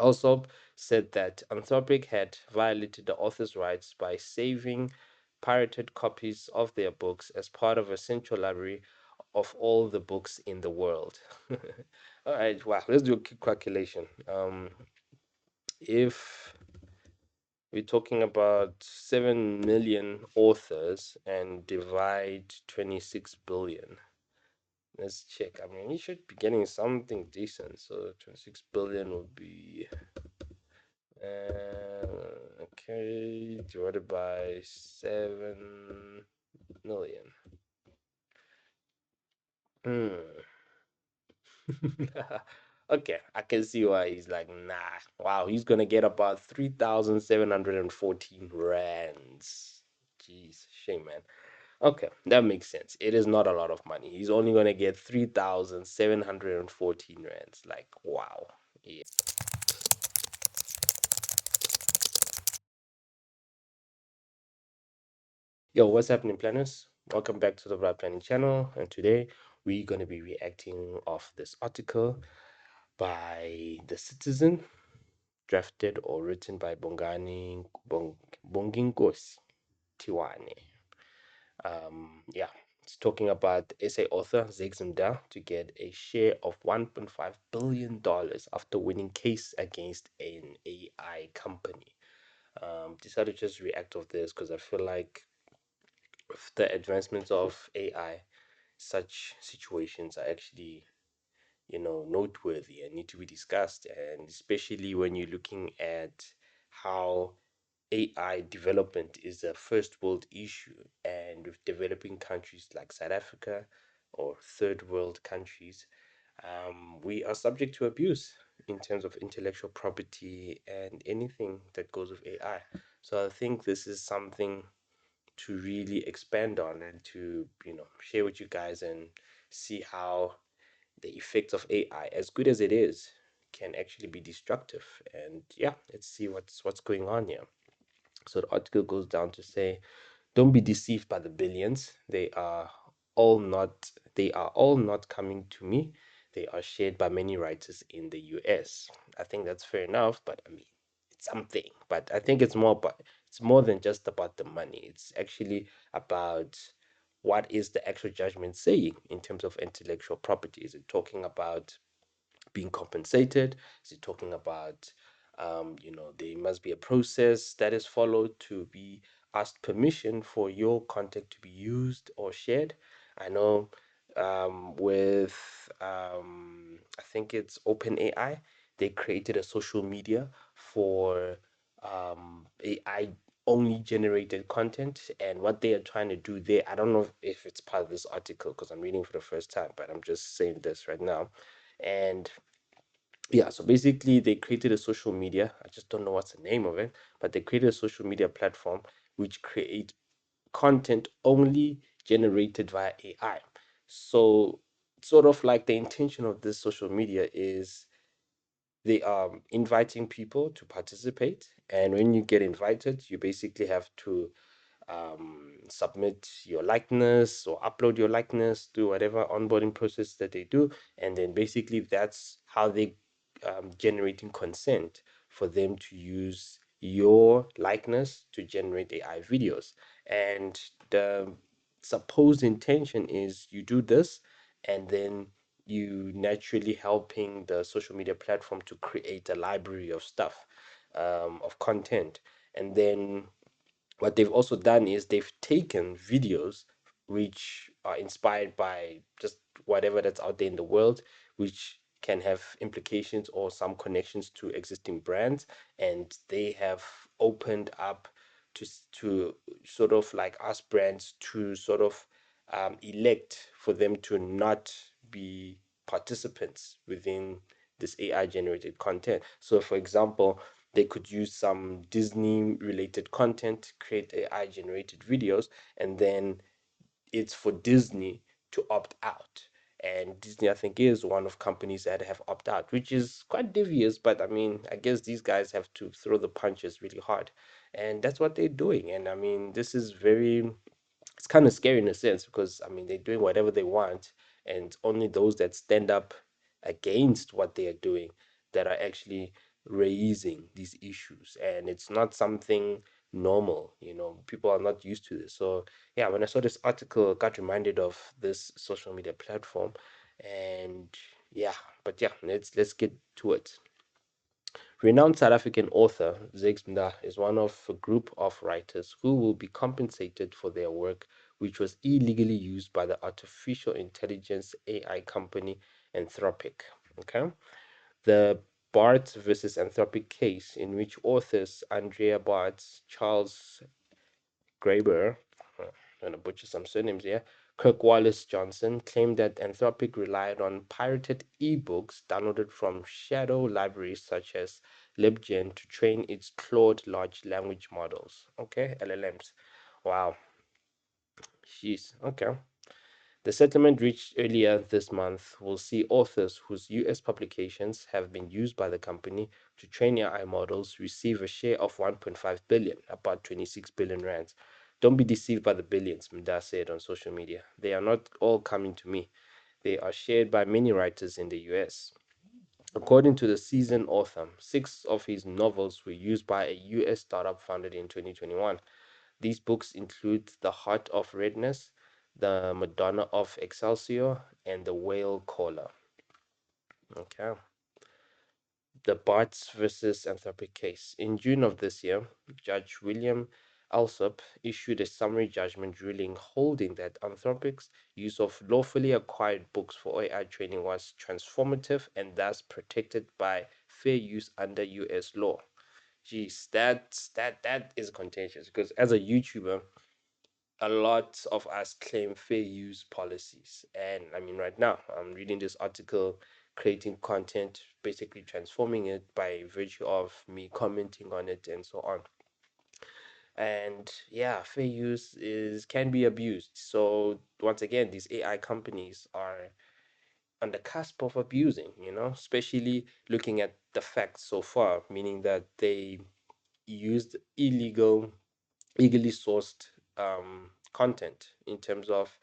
Also said that Anthropic had violated the author's rights by saving pirated copies of their books as part of a central library of all the books in the world. All right, wow, let's do a quick calculation. If we're talking about 7 million authors and divide 26 billion, let's check. I mean, you should be getting something decent. So 26 billion would be okay, divided by 7 million. Hmm. Okay, I can see why he's like, nah. Wow, he's gonna get about 3,714 rands. Jeez, shame, man. Okay, that makes sense. It is not a lot of money. He's only gonna get 3,714 rands. Like, wow. Yeah. Yo, what's happening, planners? Welcome back to the Right Planning channel, and today we're gonna be reacting off this article by The Citizen, drafted or written by Bonginkosi Tiwane. Yeah, it's talking about the essay author Zakes Mda to get a share of $1.5 billion after winning case against an AI company. Decided to just react of this because I feel like with the advancements of AI, such situations are actually, noteworthy and need to be discussed. And especially when you're looking at how AI development is a first world issue, and with developing countries like South Africa or third world countries, we are subject to abuse in terms of intellectual property and anything that goes with AI. So I think this is something to really expand on and to, share with you guys and see how the effects of AI, as good as it is, can actually be destructive. And yeah, let's see what's going on here. So the article goes down to say, don't be deceived by the billions. They are all not coming to me. They are shared by many writers in the US. I think that's fair enough, but I mean, it's something. But I think it's more than just about the money. It's actually about what is the actual judgment saying in terms of intellectual property. Is it talking about being compensated? Is it talking about, there must be a process that is followed to be asked permission for your content to be used or shared? I know with, I think it's OpenAI, they created a social media for AI only generated content, and what they are trying to do there, I don't know if it's part of this article because I'm reading for the first time, but I'm just saying this right now. And yeah, so basically they created a social media. I just don't know what's the name of it, but they created a social media platform which create content only generated via AI. So sort of like the intention of this social media is they are inviting people to participate, and when you get invited, you basically have to submit your likeness or upload your likeness to whatever onboarding process that they do, and then basically that's how they generating consent for them to use your likeness to generate AI videos. And the supposed intention is you do this, and then you naturally helping the social media platform to create a library of stuff, of content. And then what they've also done is they've taken videos which are inspired by just whatever that's out there in the world, which can have implications or some connections to existing brands, and they have opened up to sort of like ask brands to sort of elect for them to not be participants within this AI generated content. So, for example, they could use some Disney related content, create AI generated videos, and then it's for Disney to opt out. And Disney, I think, is one of companies that have opt out, which is quite devious. But I mean, I guess these guys have to throw the punches really hard, and that's what they're doing. And I mean, this is very, it's kind of scary in a sense because I mean, they're doing whatever they want, and only those that stand up against what they are doing that are actually raising these issues, and it's not something normal. People are not used to this. So yeah, when I saw this article, I got reminded of this social media platform. And yeah, but yeah, let's get to it. Renowned South African author Zakes Mda is one of a group of writers who will be compensated for their work, which was illegally used by the artificial intelligence AI company Anthropic. Okay, the Bart's versus Anthropic case, in which authors Andrea Bartz, Charles Graeber, I'm going to butcher some surnames here, Kirk Wallace Johnson, claimed that Anthropic relied on pirated ebooks downloaded from shadow libraries such as LibGen to train its Claude large language models. Okay, LLMs. Wow. Jeez. Okay. The settlement reached earlier this month will see authors whose US publications have been used by the company to train AI models receive a share of 1.5 billion, about 26 billion rands. Don't be deceived by the billions, Mda said on social media. They are not all coming to me. They are shared by many writers in the US. According to the seasoned author, six of his novels were used by a US startup founded in 2021. These books include The Heart of Redness, The Madonna of Excelsior, and The Whale Caller. Okay. The Bart's versus Anthropic case. In June of this year, Judge William Alsop issued a summary judgment ruling holding that Anthropic's use of lawfully acquired books for AI training was transformative and thus protected by fair use under US law. Geez, that is contentious because as a YouTuber, a lot of us claim fair use policies. And I mean, right now, I'm reading this article, creating content, basically transforming it by virtue of me commenting on it and so on. And yeah, fair use is can be abused. So once again, these AI companies are on the cusp of abusing, especially looking at the facts so far, meaning that they used illegally sourced content in terms of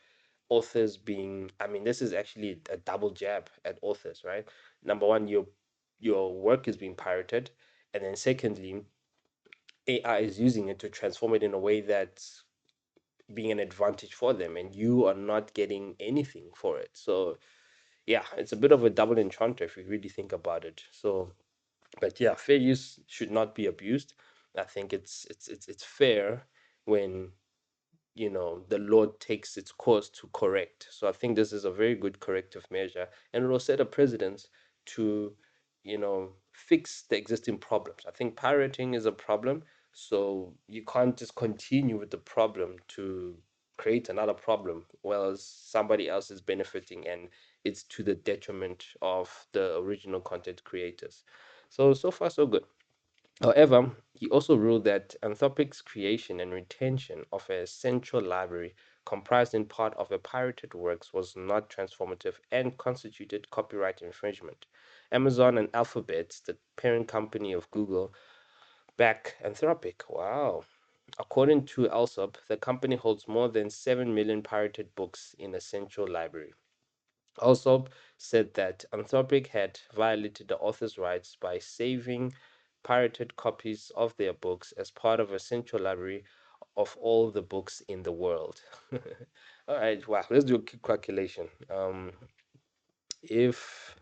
authors being, I mean, this is actually a double jab at authors, right? Number one, your work is being pirated, and then secondly, AI is using it to transform it in a way that's being an advantage for them, and you are not getting anything for it. So yeah, it's a bit of a double entendre if you really think about it. So but yeah, fair use should not be abused. I think it's fair when the law takes its course to correct. So I think this is a very good corrective measure, and it will set a precedence to fix the existing problems. I think pirating is a problem, so you can't just continue with the problem to create another problem whereas somebody else is benefiting, and it's to the detriment of the original content creators. So far so good. However, he also ruled that Anthropic's creation and retention of a central library comprised in part of a pirated works was not transformative and constituted copyright infringement. Amazon and Alphabet, the parent company of Google, back Anthropic. Wow. According to Alsop, the company holds more than 7 million pirated books in a central library. Also said that Anthropic had violated the author's rights by saving pirated copies of their books as part of a central library of all the books in the world. All right, wow, let's do a quick calculation. If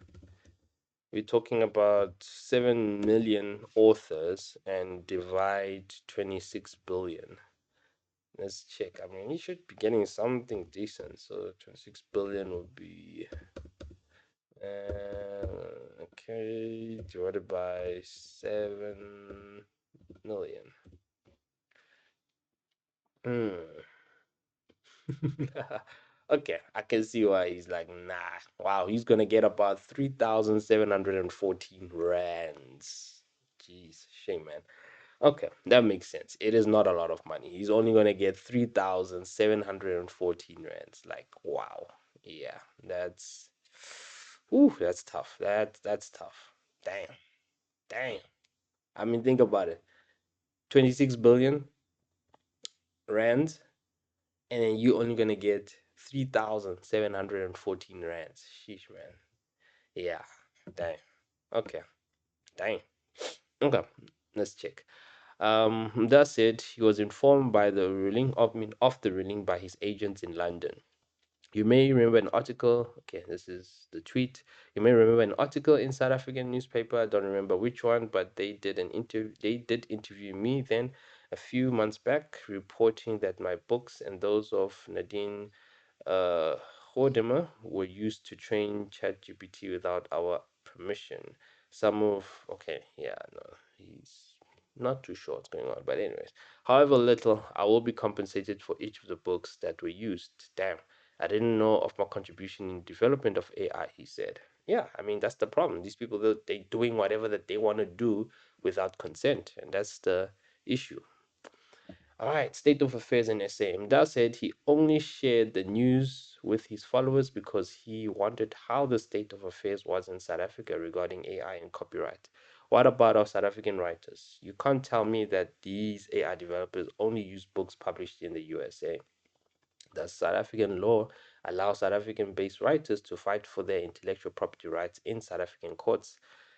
we're talking about 7 million authors and divide 26 billion, let's check. I mean, you should be getting something decent. So 26 billion would be okay, divided by 7 million. Hmm. Okay, I can see why he's like, nah. Wow, he's gonna get about 3,714 rands. Jeez, shame, man. Okay, that makes sense. It is not a lot of money. He's only gonna get 3,714 rands. Like, wow. Yeah, that's tough. That's tough. Damn. Damn. I mean, think about it. 26 billion rands, and then you only gonna get 3,714 rands. Sheesh, man. Yeah. Dang. Okay. Dang. Okay, let's check. That said, he was informed by the ruling of the ruling by his agents in London. You may remember an article. Okay, this is the tweet. You may remember an article in South African newspaper. I don't remember which one, but they did an interview. They did interview me then a few months back, reporting that my books and those of Nadine uh, Hordemer were used to train ChatGPT without our permission. Okay, yeah, no, he's not too sure what's going on. But, anyways, however little, I will be compensated for each of the books that were used. Damn, I didn't know of my contribution in development of AI, he said. Yeah, I mean, that's the problem. These people, they're doing whatever that they want to do without consent, and that's the issue. All right, state of affairs in SA. Mda said he only shared the news with his followers because he wondered how the state of affairs was in South Africa regarding AI and copyright. What about our South African writers? You can't tell me that these AI developers only use books published in the USA. Does South African law allow South African based writers to fight for their intellectual property rights in South African courts?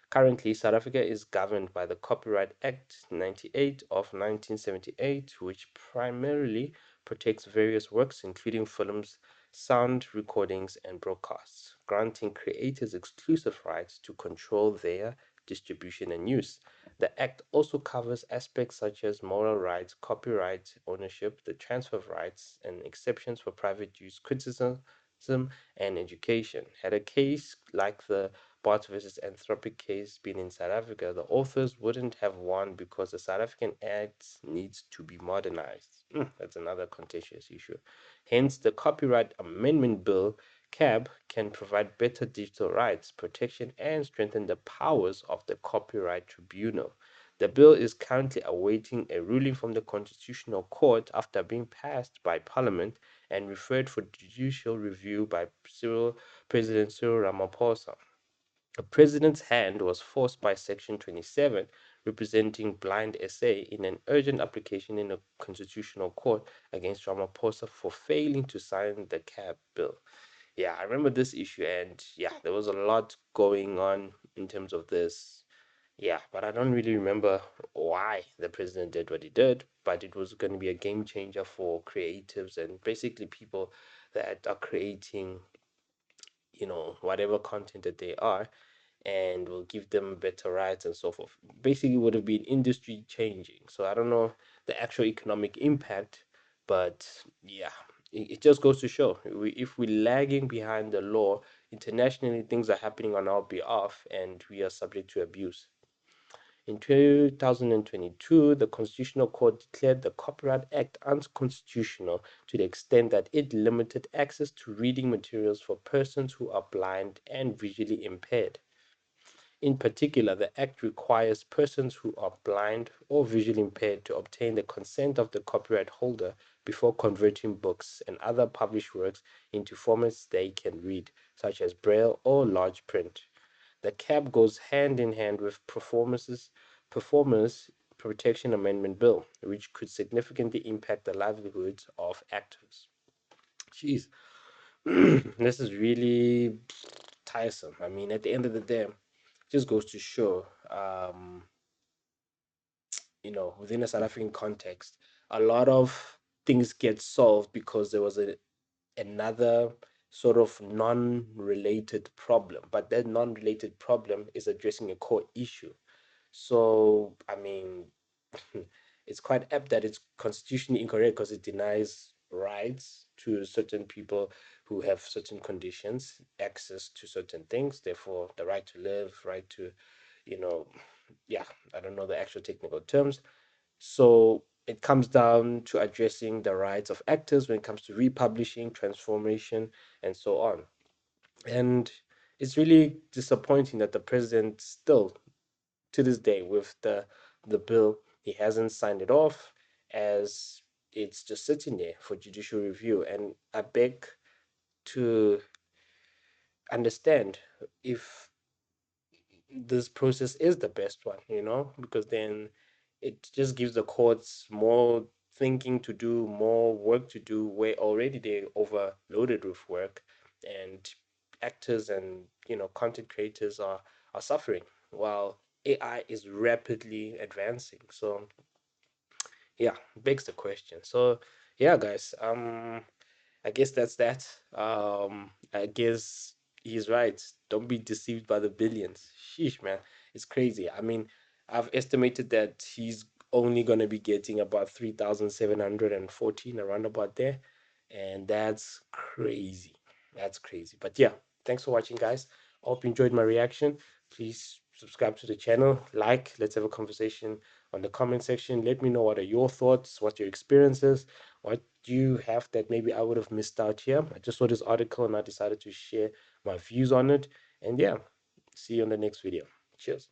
Currently, South Africa is governed by the Copyright Act 98 of 1978, which primarily protects various works, including films, sound recordings, and broadcasts, granting creators exclusive rights to control their distribution and use. The Act also covers aspects such as moral rights, copyright ownership, the transfer of rights, and exceptions for private use, criticism, and education. Had a case like the Bart versus Anthropic case been in South Africa, the authors wouldn't have won because the South African Act needs to be modernized. That's another contentious issue. Hence, the Copyright Amendment Bill CAB can provide better digital rights protection and strengthen the powers of the Copyright Tribunal. The bill is currently awaiting a ruling from the Constitutional Court after being passed by Parliament and referred for judicial review by President Cyril Ramaphosa. The president's hand was forced by Section 27, representing Blind SA, in an urgent application in the Constitutional Court against Ramaphosa for failing to sign the CAB bill. Yeah, I remember this issue, and yeah, there was a lot going on in terms of this. Yeah, but I don't really remember why the president did what he did, but it was going to be a game changer for creatives and basically people that are creating, whatever content that they are, and will give them better rights and so forth. Basically, would have been industry changing. So I don't know the actual economic impact, but yeah, it just goes to show if we're lagging behind the law internationally, things are happening on our behalf, and we are subject to abuse. In 2022, the Constitutional Court declared the Copyright Act unconstitutional to the extent that it limited access to reading materials for persons who are blind and visually impaired. In particular, the Act requires persons who are blind or visually impaired to obtain the consent of the copyright holder before converting books and other published works into formats they can read, such as Braille or large print. The CAB goes hand in hand with Performers Protection Amendment Bill, which could significantly impact the livelihoods of actors. Jeez, this is really tiresome. I mean, at the end of the day, it just goes to show, within a South African context, a lot of things get solved because there was another sort of non-related problem, but that non-related problem is addressing a core issue. So, I mean, it's quite apt that it's constitutionally incorrect because it denies rights to certain people who have certain conditions, access to certain things, therefore the right to live, right to, you know, yeah, I don't know the actual technical terms. So it comes down to addressing the rights of actors when it comes to republishing, transformation, and so on. And it's really disappointing that the president still, to this day, with the bill, he hasn't signed it off, as it's just sitting there for judicial review. And I beg to understand if this process is the best one, because then it just gives the courts more thinking to do, more work to do, where already they're overloaded with work, and actors and content creators are suffering while AI is rapidly advancing. So yeah, begs the question. So yeah, guys, I guess that's that. I guess he's right. Don't be deceived by the billions. Sheesh, man, it's crazy. I mean, I've estimated that he's only gonna be getting about 3,714 around about there, and that's crazy. That's crazy. But yeah, thanks for watching, guys. Hope you enjoyed my reaction. Please subscribe to the channel, like. Let's have a conversation on the comment section. Let me know what are your thoughts, what your experiences, what do you have that maybe I would have missed out here. I just saw this article and I decided to share my views on it. And yeah, see you on the next video. Cheers.